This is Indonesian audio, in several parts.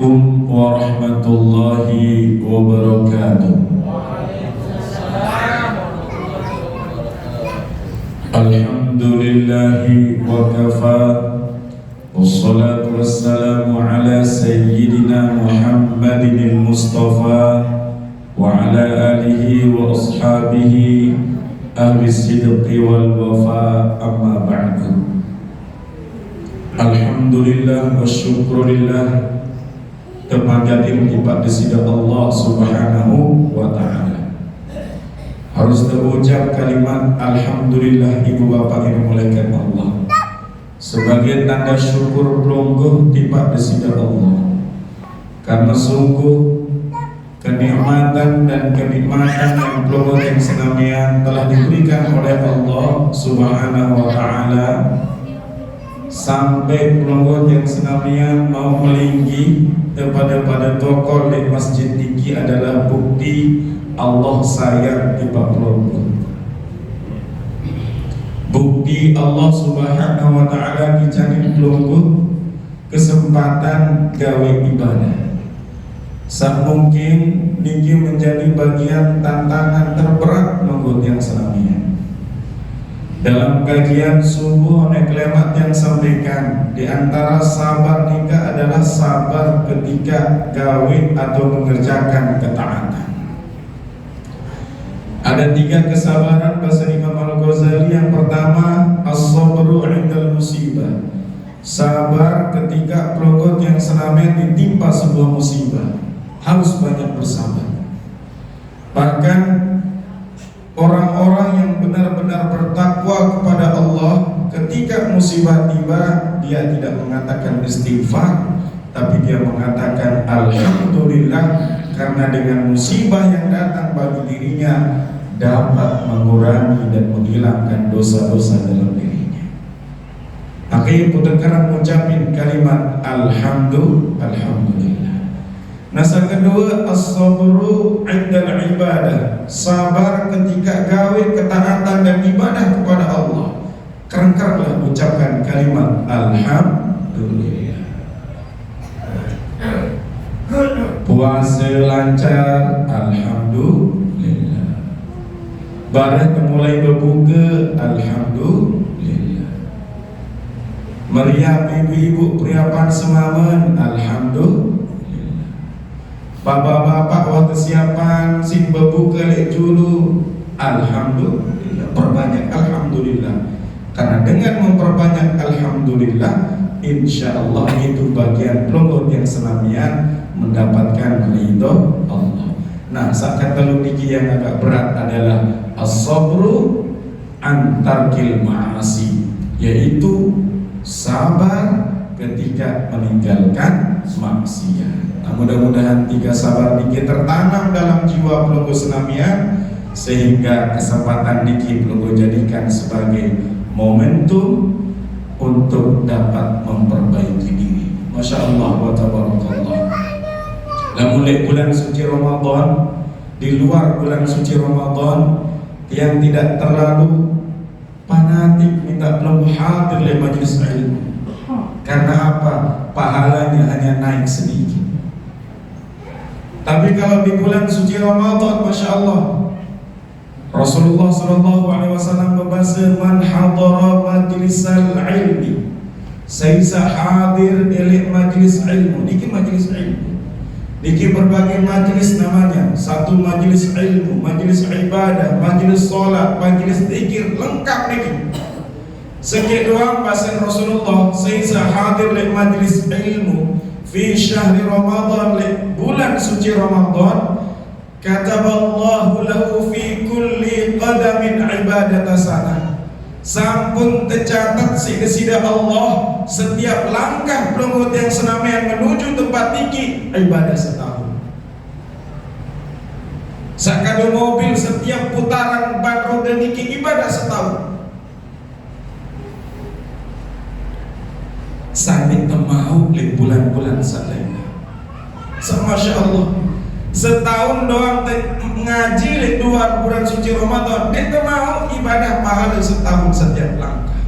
Warahmatullahi wabarakatuh. Alhamdulillahi wa kafa, wassalatu wassalamu ala sayyidina Muhammadin al-Mustafa wa ala alihi wa ashabihi ahli sidqi wal wafa, amma ba'du. Alhamdulillah wa syukurillah termagatin ibadah sida Allah subhanahu wa ta'ala. Harus terucap kalimat Alhamdulillah ibu bapak ibu malaikat Allah sebagai tanda syukur pelungguh ibadah sida Allah, karena sungguh kenikmatan dan kenikmatan yang pelungguh yang senamian telah diberikan oleh Allah subhanahu wa ta'ala, sampai pelungguh yang senamian mau melinggi pada tokol di masjid niki adalah bukti Allah sayang kepada pelungguh. Bukti Allah subhanahu wa ta'ala dijamin pelungguh kesempatan gawe ibadah. Sak mungkin niki menjadi bagian tantangan terberat pelungguh yang senamian. Dalam kajian subuh oleh kelemat yang sampaikan, di antara sabar nikah adalah sabar ketika gawe atau mengerjakan ketaatan. Ada 3 kesabaran bahasa Imam Al-Ghazali. Yang pertama, as-sabru 'indal musibah, sabar ketika pelunggut yang senamnya ditimpa sebuah musibah, harus banyak bersabar. Bahkan orang-orang yang benar-benar bertakwa kepada Allah, ketika musibah tiba, dia tidak mengatakan istighfar, tapi dia mengatakan alhamdulillah, karena dengan musibah yang datang bagi dirinya dapat mengurangi dan menghilangkan dosa-dosa dalam dirinya. Akhirnya puteran mengucapkan kalimat alhamdulillah. Nasa kedua, as-sabru 'indal ibadah, sabar ketika gawe ketaatan dan ibadah kepada Allah. Kerengkarlah ucapkan kalimat alhamdulillah. Puasa lancar, alhamdulillah. Barang mulai berbuka, alhamdulillah. Meriap ibu-ibu periapan semaman, alhamdulillah. Bapak-bapak waktu siapan sing berbuka lek julu, alhamdulillah. Perbanyak alhamdulillah, karena dengan memperbanyak alhamdulillah, insya Allah itu bagian pelunggut yang senamian mendapatkan ridho Allah. Nah, saat kalau niki yang agak berat adalah as-sabru an tarkil ma'asi, yaitu sabar ketika meninggalkan maksiat. Nah, mudah-mudahan 3 sabar niki tertanam dalam jiwa pelungguh senamian, sehingga kesempatan niki pelungguh jadikan sebagai momentum untuk dapat memperbaiki diri. Masya Allah wa tabarakallah. Mulai bulan suci Ramadan, di luar bulan suci Ramadan, yang tidak terlalu fanatik minta pelungguh hadir di majelis ilmu. Karena apa? Pahalanya hanya naik sedikit. Tapi kalau di bulan suci Ramadan, Masya Allah, Rasulullah SAW berbahasa, man hadara majlisal ilmi, saya hadir di majlis ilmu. Niki majlis ilmu, niki berbagai majlis namanya. Satu majlis ilmu, majlis ibadah, majlis sholat, majlis zikir, lengkap niki. Sekit doang bahasa Rasulullah, saya hadir di majlis ilmu fi syahri Ramadan, bulan suci Ramadan, kataballahu lahu fi kulli qadamin ibadata sana. Sampun tercatat sida Allah setiap langkah pelunggut yang senamian menuju tempat niki ibadah setahun. Sakado mobil setiap putaran ban roda niki ibadah setahun. Sampai temau di bulan-bulan selainnya. Masya Allah, setahun doang ngaji di 2 bulan suci Ramadan, kita mau ibadah pahala setahun setiap langkah.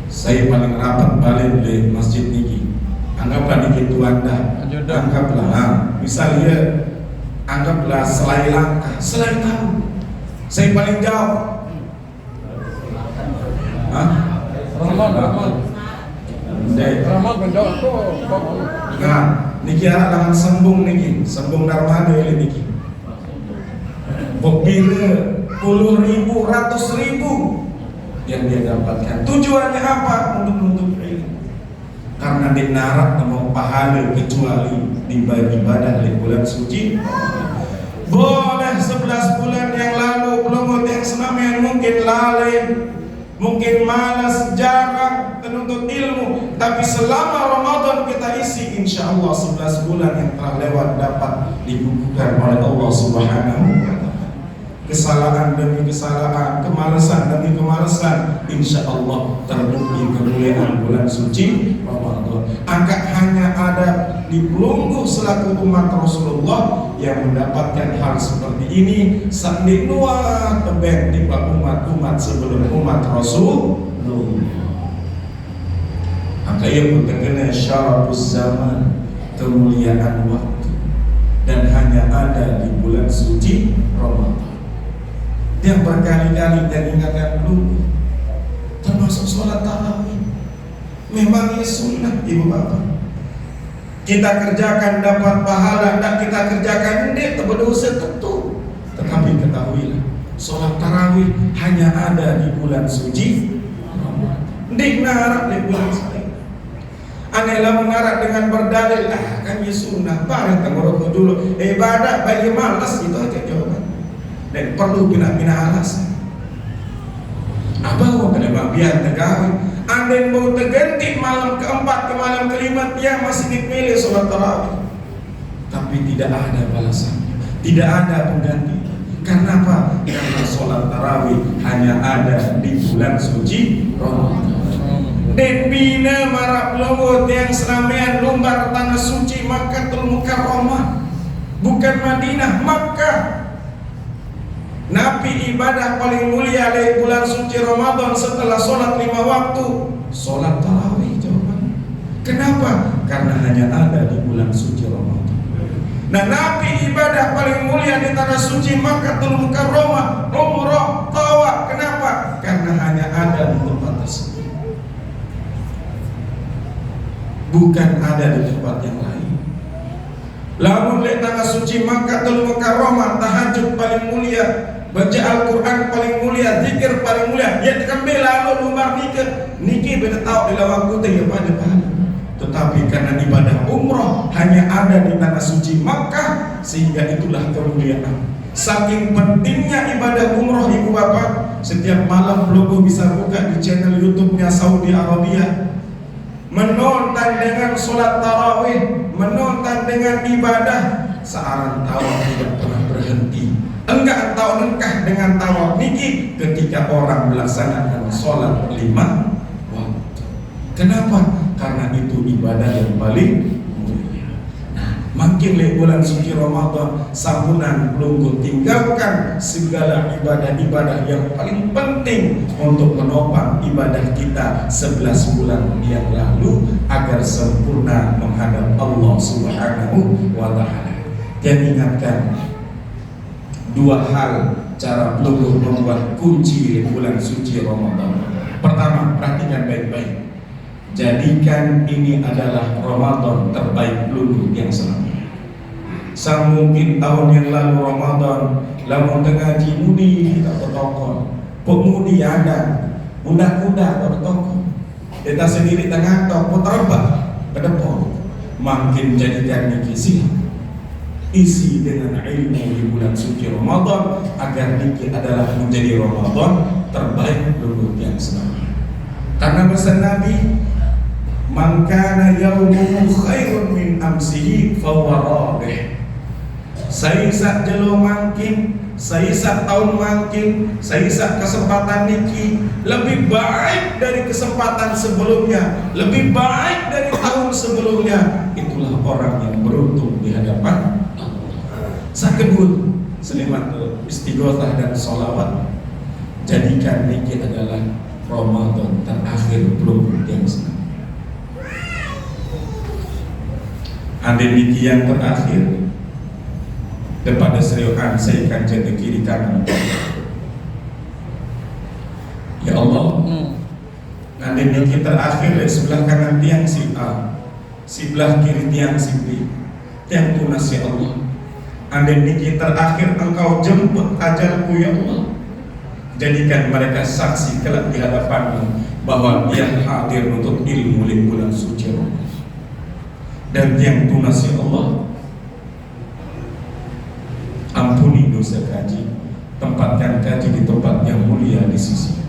Saya paling rapat balik di masjid niki, bagi tuan dah. Anggaplah, misalnya anggaplah selai langkah, selai tahu. Saya paling jauh. Rahman. Nah, niki arangan sembung niki, sembung Darmada ini niki. Bila puluh ribu, ratus ribu yang dia dapatkan. Tujuannya apa? Untuk menuntut ilmu. Karena dinarak mau pahala kecuali ibadah di bulan suci. Boleh 11 bulan yang lalu pelumut yang senam mungkin lalai, mungkin malas, jarang menuntut ilmu, tapi selama Ramadan kita isi, insya Allah 11 bulan yang telah lewat dapat digugurkan oleh Allah Subhanahu wa Ta'ala. Kesalahan demi kesalahan, kemalasan demi kemalasan, insya Allah terbukti kemuliaan bulan suci Ramadan. Angkat hanya ada di pelunggu selaku umat Rasulullah yang mendapatkan hal seperti ini. Sandi nuat tebet di umat-umat sebelum umat Rasulullah. Maka ia pun terkena syarafuz zaman, kemuliaan waktu, dan hanya ada di bulan suci Ramadan. Yang berkali-kali dan ingatkan dulu, termasuk sholat tarawih. Memangnya sunnah ibu bapak. Kita kerjakan dapat pahala, tidak kita kerjakan tidak berdosa tentu. Tetapi ketahuilah, sholat tarawih hanya ada di bulan suci Ramadan. Diknarak di bulan suci. Anehlah mengarah dengan berdalil, kan ya sunnah. Barang tenggorok dulu, ibadah bagi malas, itu aja jawaban. Dan perlu bina-bina alasan. Abang mau kena biar tegawi. Anda mau terganti malam keempat ke malam kelima, dia masih dipilih sholat tarawih. Tapi tidak ada balasannya, tidak ada pengganti. Karena apa? Karena sholat tarawih hanya ada di bulan suci Ramadan. Dan bina marah pelawat yang seramaian lumbar tanah suci Makkatul Mukarramah, bukan Madinah, Makkah. Nabi ibadah paling mulia di bulan suci Ramadan setelah sholat 5 waktu, sholat tarawih. Jawabannya kenapa? Karena hanya ada di bulan suci Ramadan. Nah, Nabi ibadah paling mulia di tanah suci Makkatul Mukarramah, umrah, tawaf. Kenapa? Karena hanya ada di tempat tersebut, bukan ada di tempat yang lain. Lalu di tanah suci Makkatul Mukarramah, tahajud paling mulia, baca Al-Quran paling mulia, zikir paling mulia. Ya tekambil lalu lumbar niki beda tahu di lawang putih ya pada pahala. Tetapi karena ibadah umrah hanya ada di tanah suci Makkah, sehingga itulah kemuliaan. Saking pentingnya ibadah umrah ibu bapak, setiap malam belum bisa buka di channel YouTube-nya Saudi Arabia, menonton dengan sholat tarawih, menonton dengan ibadah, searang tawaf tidak pernah berhenti. Enggak tahu nengkah dengan tawaf niki ketika orang melaksanakan sholat 5 waktu. Kenapa? Karena itu ibadah yang paling mulia. Nah, makin le bulan suci Ramadan, sambunan pelunggu tinggalkan segala ibadah-ibadah yang paling penting untuk menopang ibadah kita 11 bulan yang lalu agar sempurna menghadap Allah Subhanahu wa Ta'ala. Dan ingatkan 2 hal cara pelunggu membuat kunci di bulan suci Ramadan. Pertama, perhatikan baik-baik. Jadikan ini adalah Ramadan terbaik pelunggu yang selama. Mungkin tahun yang lalu Ramadan, lamun tengah mudi tak bertokon, pemudi ada, kuda-kuda tak bertokon. Kita sendiri tengah tok puterbah ke depan. Makin jadikan niki isi dengan ilmu di bulan suci Ramadan agar niki adalah menjadi Ramadan terbaik pelunggu yang selama. Karena pesan Nabi, man kana yawmuhu khairun min amsihi fahuwa rabih. Saisak jelo mangkin, saisak tahun mangkin, saisak kesempatan niki lebih baik dari kesempatan sebelumnya, lebih baik dari tahun sebelumnya. Itulah orang yang beruntung di hadapan Allah. Sakedul selimat istighothah dan sholawat. Jadikan niki adalah Ramadan terakhir belum yang senang. Ade niki yang terakhir kepada seriokan saya kanjeng ke kiri kanan. Ya Allah, ade niki terakhir dari sebelah kanan tiang si A, sebelah kiri tiang si B, tiang tunas ya Allah. Ade niki terakhir engkau jemput ajalku ya Allah. Jadikan mereka saksi kelak di hadapanmu bahwa dia hadir untuk ilmu di bulan suci Ramadan. Dan yang tunas ya Allah, ampuni dosa kaji, tempatkan kaji di tempat yang mulia di sisi.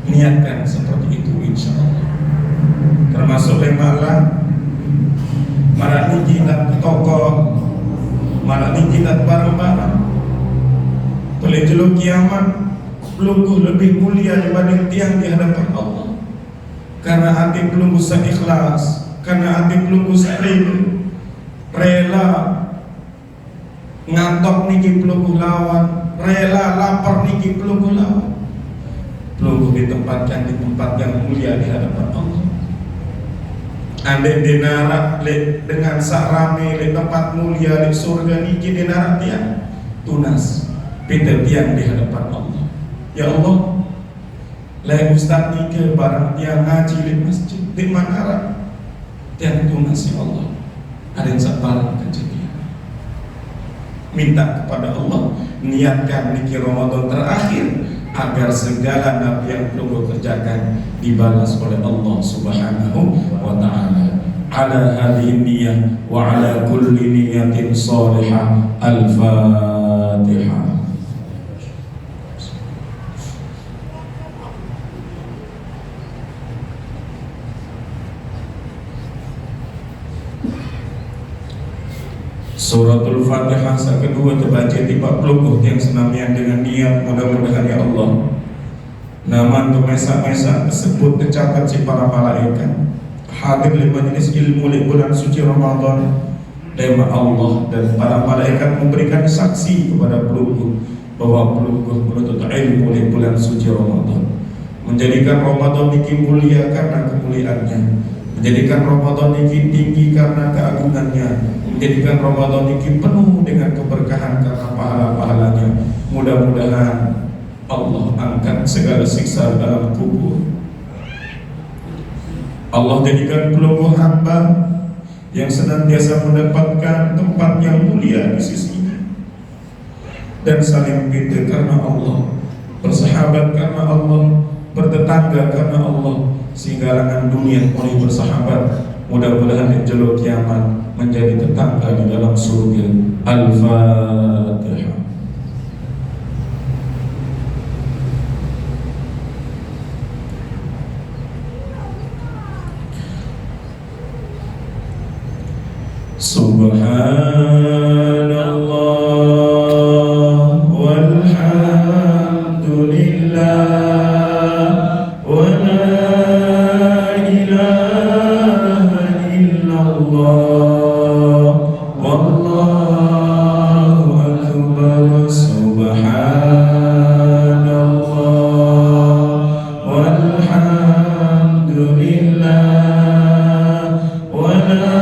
Niatkan seperti itu insya Allah. Termasuk malam malah niki dan tokoh, malah niki dan barang-barang. Boleh jeluk kiamat pelungguh lebih mulia dibanding tiang di hadapan Allah. Karena hati pelungguh seikhlas, karena hati pelungguh seikhlas, rela ngantok niki pelungguh lawan, rela lapar niki pelungguh lawan. Pelungguh ditempatkan di tempat yang mulia di hadapan Allah. Andai dinarak dengan sakrame di tempat mulia di surga niki dinarak tiang tunas pinter tiang di hadapan Allah. Ya Allah, lai ustaz niki barang tiang ngaji di masjid di manara tiang tunas ya Allah. Ada yang sabar kejadian. Minta kepada Allah, niatkan niki Ramadan terakhir agar segala nabi yang perlu kerjakan dibalas oleh Allah Subhanahu wa taala. Ala hadhihi niyyah wa ala kulli niyyatin salihah. Al-Fatihah. Suratul Fatihah saat kedua terbaca di 40 yang senamian dengan niat mudah-mudahan ya Allah nama mesa-mesa tersebut tercatat si para malaikat hadir di majlis ilmu di bulan suci Ramadan. Tema Allah dan para malaikat memberikan saksi kepada pelungguh bahwa pelungguh menuntut ilmu di bulan suci Ramadan, menjadikan Ramadan ini mulia karena kemuliaannya, menjadikan Ramadan ini tinggi karena keagungannya, menjadikan Ramadan ini penuh dengan keberkahan karena pahala-pahalanya. Mudah-mudahan Allah angkat segala siksa dalam kubur. Allah jadikan pelungguh hamba yang senantiasa mendapatkan tempat yang mulia di sisinya dan saling pintar karena Allah, bersahabat karena Allah, bertetangga karena Allah, sehingga langan dunia boleh bersahabat. Mudah-mudahan jeluk kiamat menjadi tetangga di dalam surga. Al-Fatihah. Subhanallah walhamdulillah wa la ilaha illallah wallahu akbar. Subhanallah walhamdulillah wa la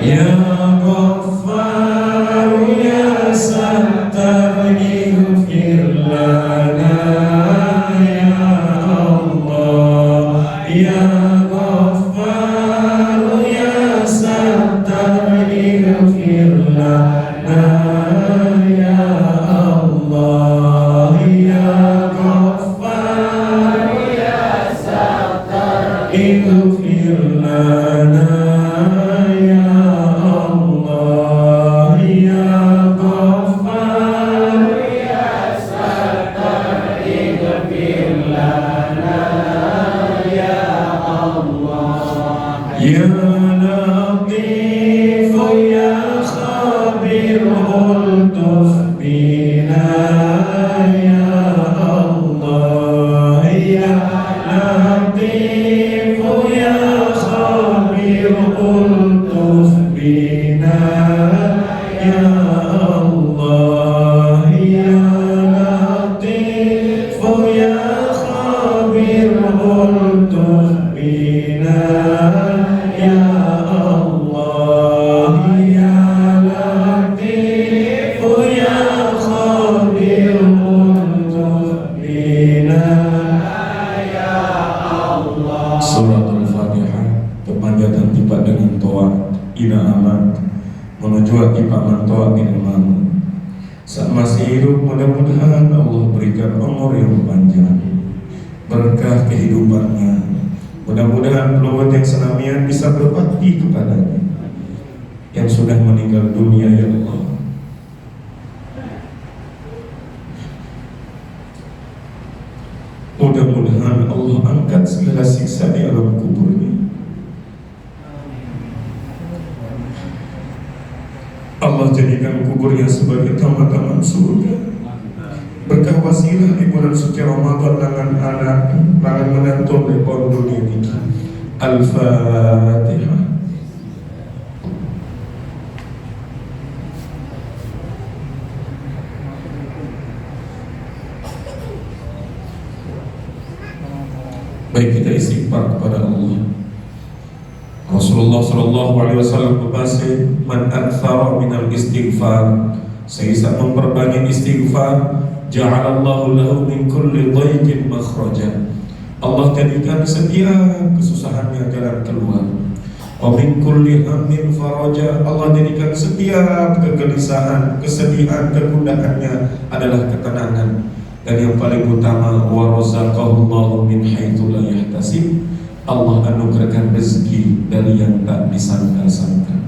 Ya Ghaffar ya Sattar ighfir lana ya Allah. Ya Ghaffar ya Sattar ighfir lana ya Allah. Ya Ghaffar ya Sattar ighfir lana ya Allah. Ya Ghaffar ya Sattar ighfir lana ya Allah. Ya Latif ya Khabir ultuf bina ya Allah. Ya Latif ya Khabir ultuf bina ya Allah. Ya Latif ya Khabir ultuf bina ya Allah. Ya Latif ya Khabir ultuf bina ya Allah. Suratul Fatihah kepanjatan tiba dengan toa ina amat menuju akibat mantoa ina mamu. Saat masih hidup mudah-mudahan Allah berikan umur yang panjang, berkah kehidupannya. Mudah-mudahan pelawat yang senamian bisa berbakti kepadanya. Yang sudah meninggal dunia ya Allah, mudah-mudahan Allah angkat segala siksa di alam kuburnya. Allah jadikan kuburnya sebagai taman-taman surga. Berkah wasilah di bulan suci Ramadan dengan anak dengan menantu lepon dunia ini. Al-Fatihah. Baik, kita istighfar kepada Allah. Rasulullah sallallahu alaihi wasallam berbasih, man aktsara minal istighfar, seisa memperbanyak istighfar, ja'alallahu lahu min kulli dhayqin makhraja. Allah jadikan setiap kesusahannya jalan keluar. Wa min kulli hammin faraja. Allah jadikan setiap kegelisahan, kesedihan, kegundahannya adalah ketenangan. Dan yang paling utama, wa razaqahullahu min haitsu la yahtasib. Allah anugerahkan rezeki dari yang tak disangka-sangka.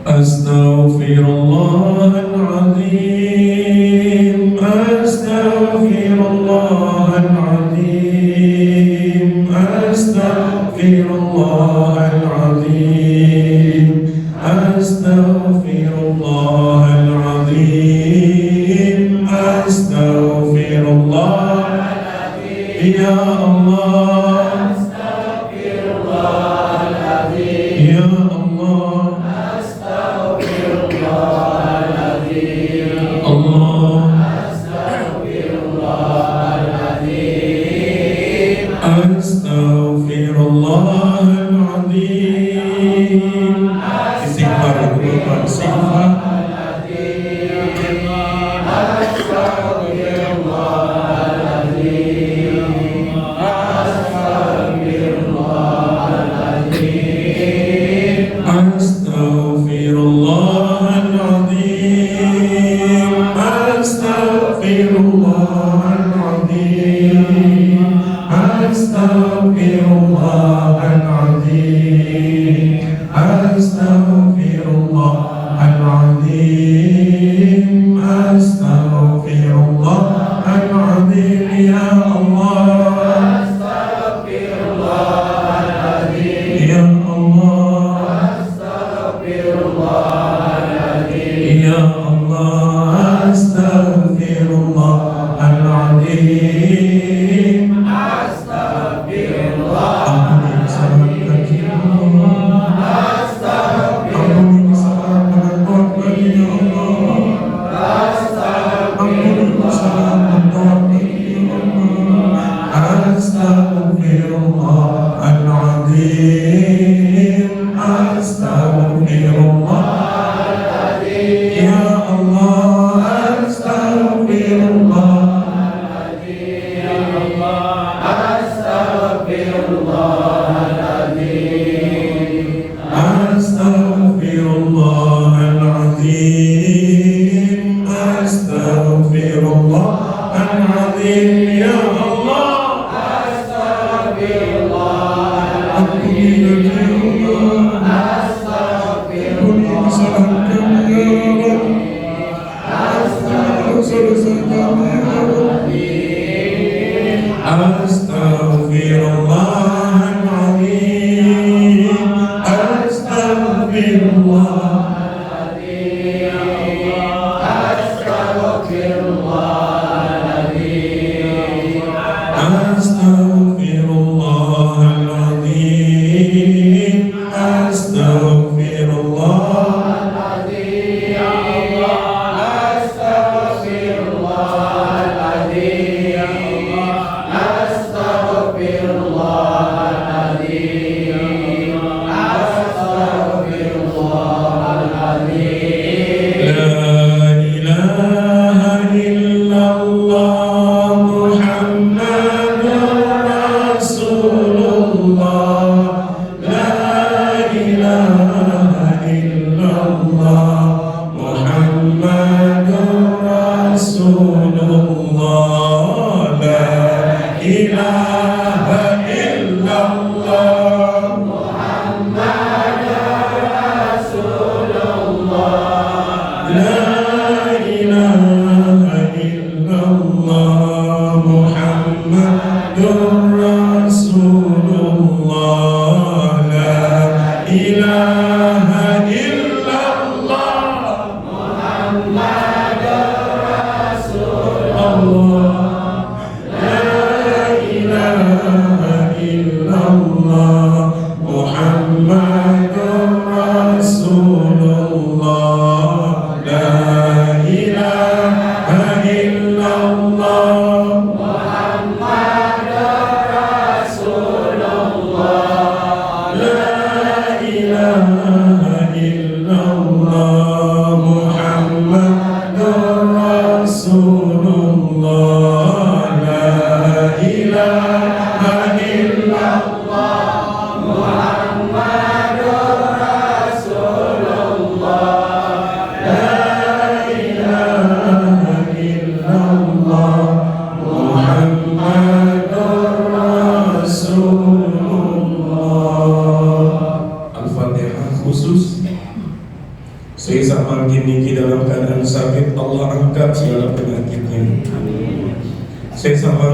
Astaghfirullahaladzim, astaghfirullahaladzim, astaghfirullahaladzim, astaghfirullahaladzim, astaghfirullahaladzim. Ya Allah, astaghfirullahaladzim. Ya Allah, astaghfirullahaladzim. Allah, astaghfirullahaladzim. Astaghfirullahaladzim. Istighfar itu Bapak, istighfar. Astaghfirullah. astaghfirullahaladzim, astaghfirullahaladzim, ya Allah, astaghfirullahaladzim, ya Allah, astaghfirullahaladzim, astaghfirullahaladzim, astaghfirullahaladzim, ya Allah,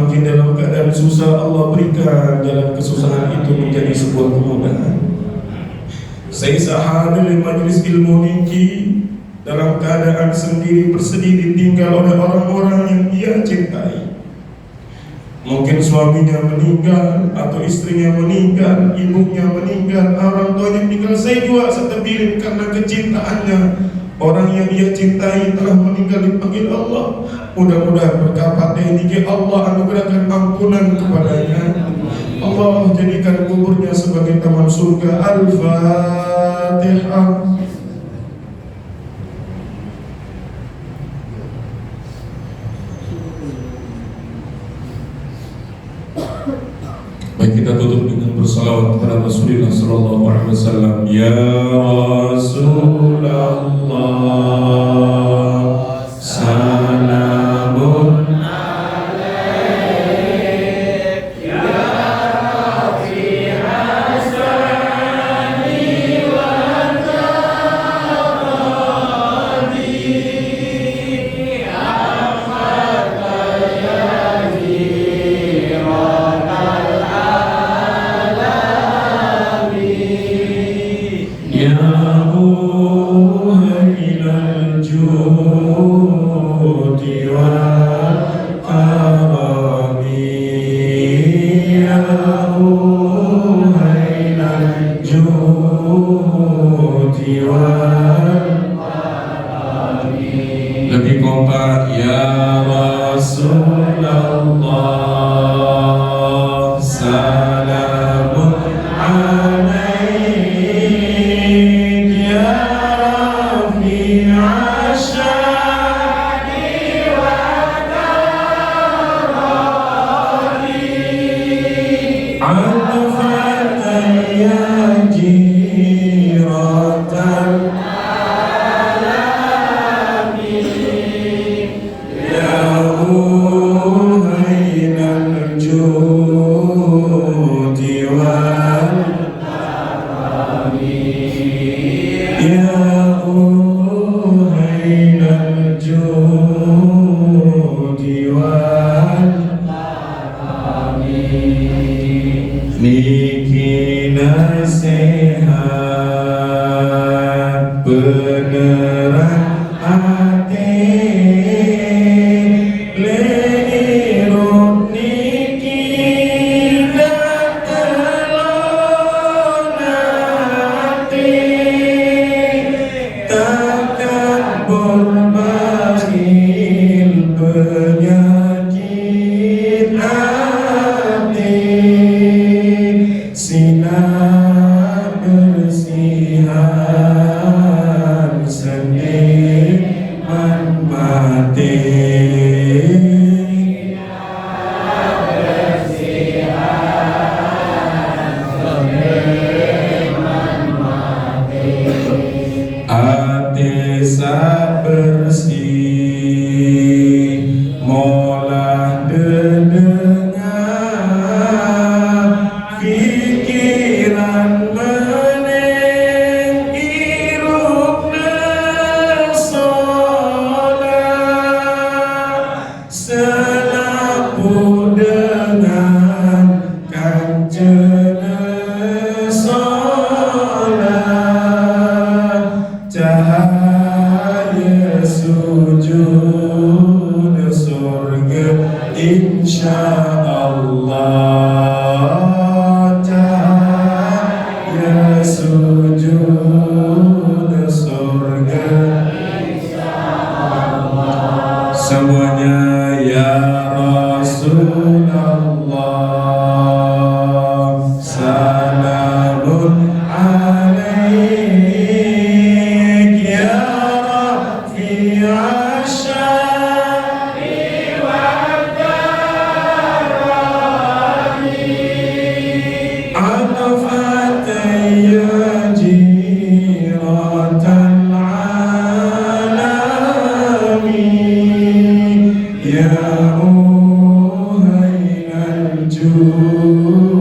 mungkin dalam keadaan susah, Allah berikan dalam kesusahan itu menjadi sebuah kemudahan. Saya hadir di majlis ilmu niki dalam keadaan sendiri, bersedih ditinggal oleh orang-orang yang ia cintai. Mungkin suaminya meninggal, atau istrinya meninggal, ibunya meninggal, orang tuanya meninggal. Saya juga setebirin karena kecintaannya. Orang yang ia cintai telah meninggal, dipanggil Allah. Mudah-mudahan berkat ini Allah anugerahkan ampunan kepadanya. Allah jadikan kuburnya sebagai taman surga. Al-Fatihah. Baik, kita tutup dengan bersalawat kepada Rasulullah sallallahu alaihi wasallam. Ya Rasulullah, salamun alaik ya Rafi hasani wa taradi akhata ya Ya Muhainal Jud